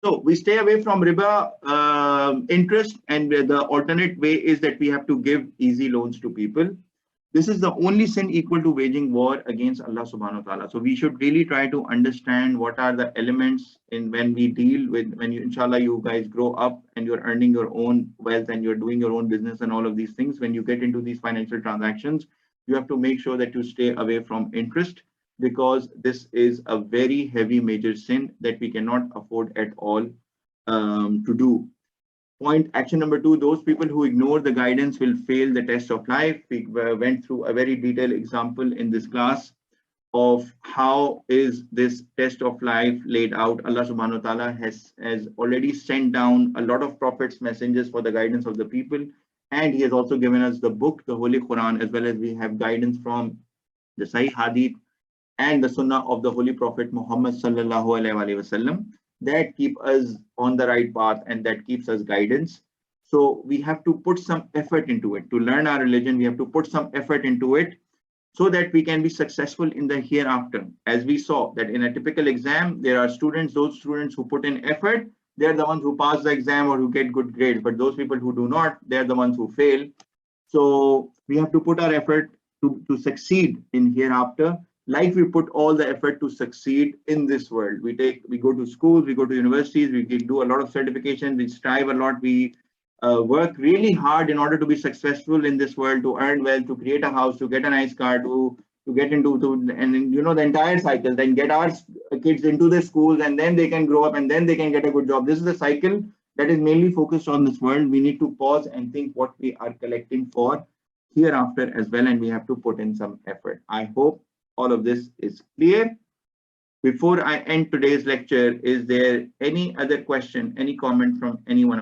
So we stay away from riba interest, and the alternate way is that we have to give easy loans to people. This is the only sin equal to waging war against Allah subhanahu wa ta'ala. So we should really try to understand what are the elements in when we deal with, when you, inshallah, you guys grow up and you're earning your own wealth and you're doing your own business and all of these things. When you get into these financial transactions, you have to make sure that you stay away from interest, because this is a very heavy major sin that we cannot afford at all to do. Point action number 2, those people who ignore the guidance will fail the test of life. We went through a very detailed example in this class of how is this test of life laid out. Allah subhanahu wa ta'ala has already sent down a lot of prophets, messengers for the guidance of the people. And he has also given us the book, the Holy Quran, as well as we have guidance from the Sahih Hadith and the Sunnah of the Holy Prophet Muhammad sallallahu alaihi wasallam that keep us on the right path and that keeps us guidance. So we have to put some effort into it. To learn our religion, we have to put some effort into it so that we can be successful in the hereafter. As we saw that in a typical exam, there are students, those students who put in effort, they're the ones who pass the exam or who get good grades. But those people who do not, they're the ones who fail. So we have to put our effort to succeed in hereafter, like we put all the effort to succeed in this world. We go to schools, we go to universities, we do a lot of certifications, we strive a lot, we work really hard in order to be successful in this world, to earn wealth, to create a house, to get a nice car, to get into and you know the entire cycle, then get our kids into the schools, and then they can grow up and then they can get a good job. This is a cycle that is mainly focused on this world. We need to pause and think what we are collecting for hereafter as well, and we have to put in some effort. I hope all of this is clear. Before I end today's lecture, is there any other question, any comment from anyone?